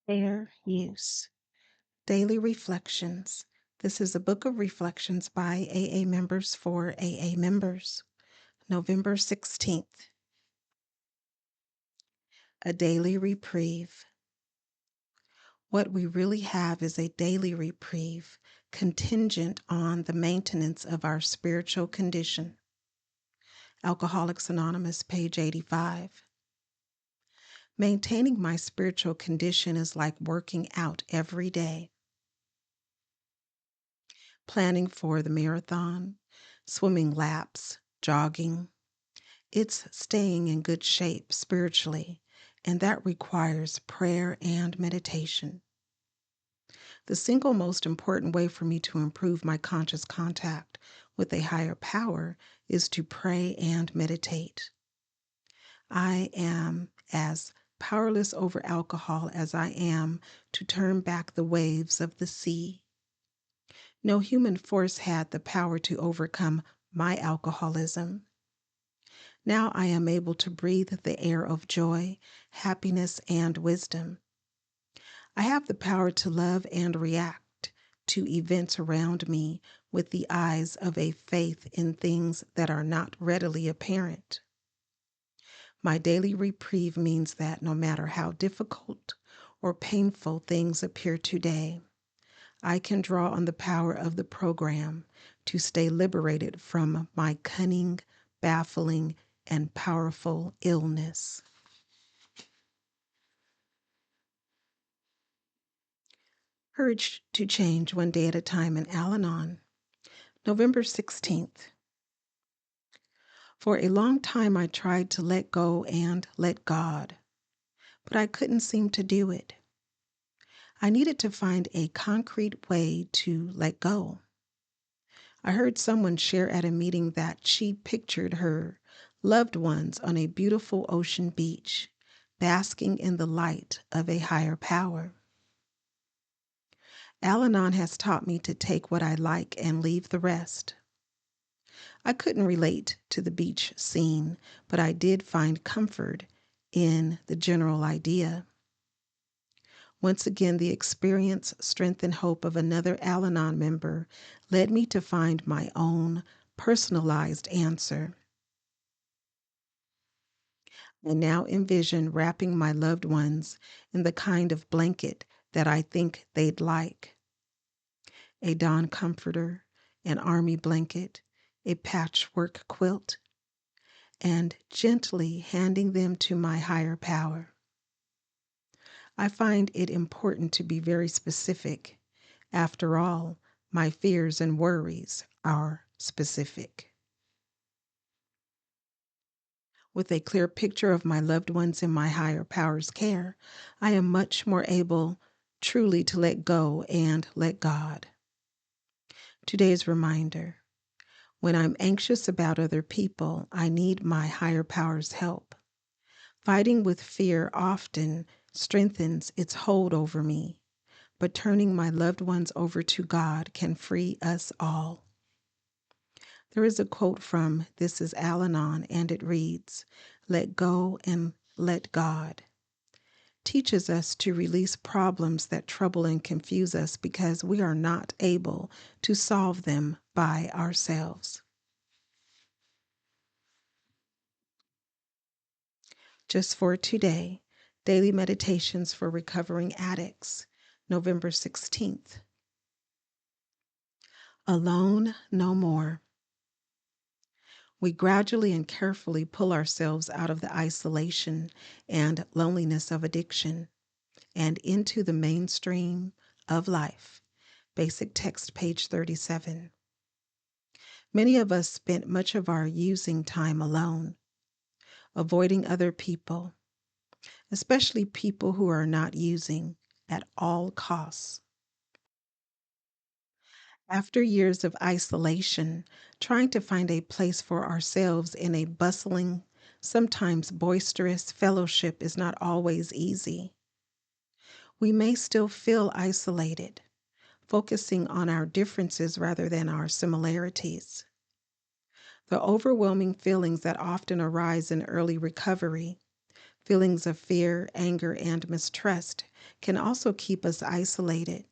Fair use. Daily Reflections. This is a book of reflections by AA members for AA members. November 16th. A daily reprieve. What we really have is a daily reprieve contingent on the maintenance of our spiritual condition. Alcoholics Anonymous, page 85. Maintaining my spiritual condition is like working out every day. Planning for the marathon, swimming laps, jogging. It's staying in good shape spiritually, and that requires prayer and meditation. The single most important way for me to improve my conscious contact with a higher power is to pray and meditate. I am as powerless over alcohol as I am to turn back the waves of the sea. No human force had the power to overcome my alcoholism. Now I am able to breathe the air of joy, happiness, and wisdom. I have the power to love and react to events around me with the eyes of a faith in things that are not readily apparent. My daily reprieve means that no matter how difficult or painful things appear today, I can draw on the power of the program to stay liberated from my cunning, baffling, and powerful illness. Courage to Change One Day at a Time in Al-Anon, November 16th. For a long time I tried to let go and let God, but I couldn't seem to do it. I needed to find a concrete way to let go. I heard someone share at a meeting that she pictured her loved ones on a beautiful ocean beach, basking in the light of a higher power. Al-Anon has taught me to take what I like and leave the rest. I couldn't relate to the beach scene, but I did find comfort in the general idea. Once again, the experience, strength, and hope of another Al-Anon member led me to find my own personalized answer. I now envision wrapping my loved ones in the kind of blanket that I think they'd like. A dawn comforter, an army blanket, a patchwork quilt, and gently handing them to my higher power. I find it important to be very specific. After all, my fears and worries are specific. With a clear picture of my loved ones in my higher power's care, I am much more able truly to let go and let God. Today's reminder: when I'm anxious about other people, I need my higher power's help. Fighting with fear often strengthens its hold over me, but turning my loved ones over to God can free us all. There is a quote from This is Al-Anon, and it reads, "Let go and let God." Teaches us to release problems that trouble and confuse us because we are not able to solve them by ourselves. Just for today, Daily Meditations for Recovering Addicts, November 16th. Alone no more. We gradually and carefully pull ourselves out of the isolation and loneliness of addiction and into the mainstream of life. Basic text, page 37. Many of us spent much of our using time alone, avoiding other people, especially people who are not using, at all costs. After years of isolation, trying to find a place for ourselves in a bustling, sometimes boisterous fellowship is not always easy. We may still feel isolated, focusing on our differences rather than our similarities. The overwhelming feelings that often arise in early recovery, Feelings of fear, anger, and mistrust can also keep us isolated.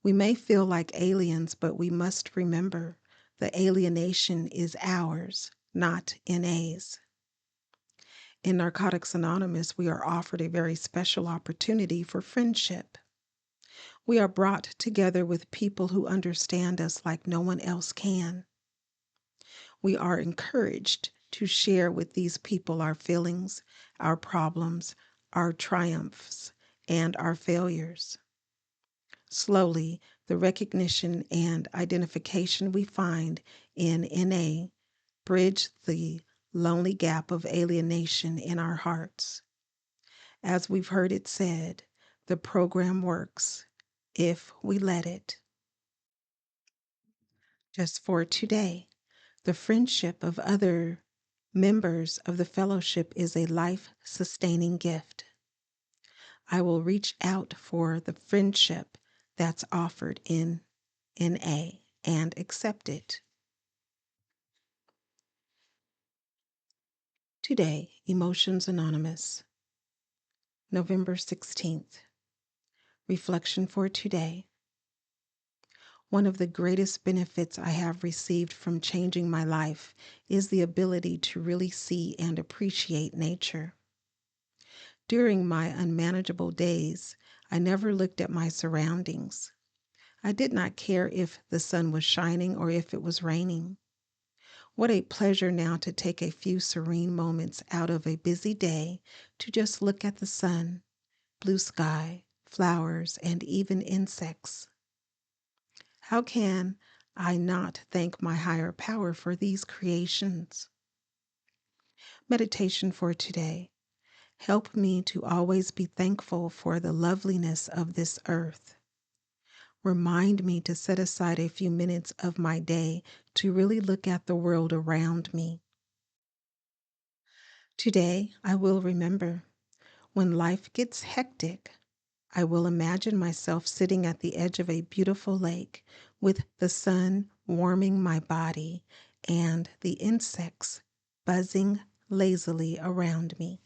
We may feel like aliens, but we must remember the alienation is ours, not NA's. In Narcotics Anonymous, we are offered a very special opportunity for friendship. We are brought together with people who understand us like no one else can. We are encouraged to share with these people our feelings, our problems, our triumphs, and our failures. Slowly, the recognition and identification we find in NA bridge the lonely gap of alienation in our hearts. As we've heard it said, the program works if we let it. Just for today, the friendship of other members of the fellowship is a life-sustaining gift. I will reach out for the friendship that's offered in NA and accept it. Today, Emotions Anonymous, November 16th. Reflection for today. One of the greatest benefits I have received from changing my life is the ability to really see and appreciate nature. During my unmanageable days, I never looked at my surroundings. I did not care if the sun was shining or if it was raining. What a pleasure now to take a few serene moments out of a busy day to just look at the sun, blue sky, flowers, and even insects. How can I not thank my higher power for these creations? Meditation for today. Help me to always be thankful for the loveliness of this earth. Remind me to set aside a few minutes of my day to really look at the world around me. Today, I will remember when life gets hectic, I will imagine myself sitting at the edge of a beautiful lake with the sun warming my body and the insects buzzing lazily around me.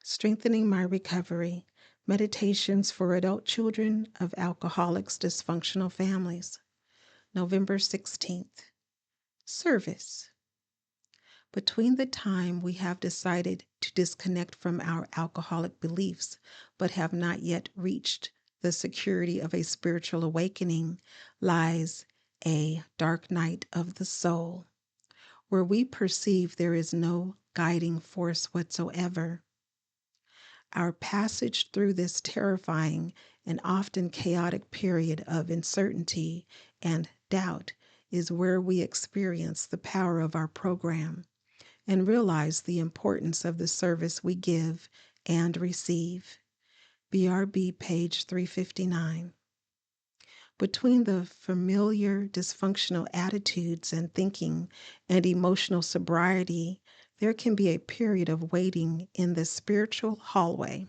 Strengthening my recovery. Meditations for adult children of alcoholics, dysfunctional families. November 16th. Service. Between the time we have decided to disconnect from our alcoholic beliefs, but have not yet reached the security of a spiritual awakening, lies a dark night of the soul, where we perceive there is no guiding force whatsoever. Our passage through this terrifying and often chaotic period of uncertainty and doubt is where we experience the power of our program and realize the importance of the service we give and receive. BRB, page 359. Between the familiar dysfunctional attitudes and thinking and emotional sobriety, there can be a period of waiting in the spiritual hallway.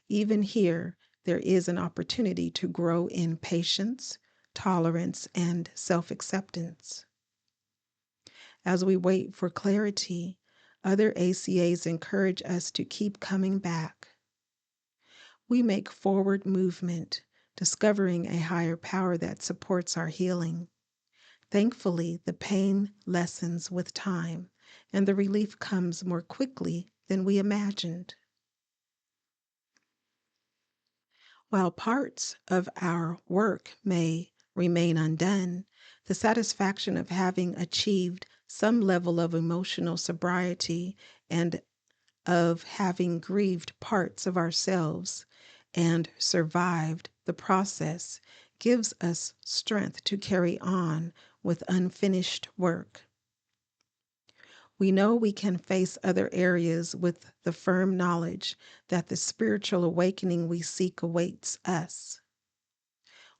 Even here, there is an opportunity to grow in patience, tolerance, and self-acceptance. As we wait for clarity, other ACAs encourage us to keep coming back. We make forward movement, discovering a higher power that supports our healing. Thankfully, the pain lessens with time, and the relief comes more quickly than we imagined. While parts of our work may remain undone, the satisfaction of having achieved some level of emotional sobriety and of having grieved parts of ourselves and survived the process gives us strength to carry on with unfinished work. We know we can face other areas with the firm knowledge that the spiritual awakening we seek awaits us.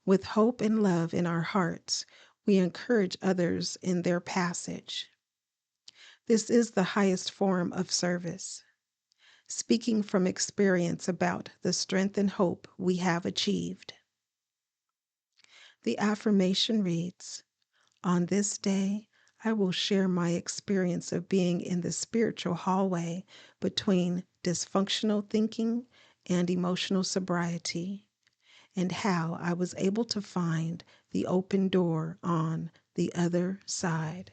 With hope and love in our hearts, we encourage others in their passage. This is the highest form of service, speaking from experience about the strength and hope we have achieved. The affirmation reads, "On this day, I will share my experience of being in the spiritual hallway between dysfunctional thinking and emotional sobriety, and how I was able to find the open door on the other side.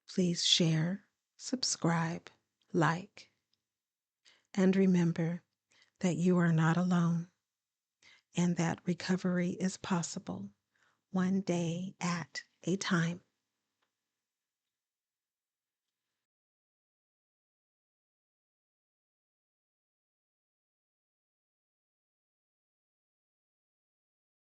Please share, subscribe, like, and remember that you are not alone and that recovery is possible, one day at a time.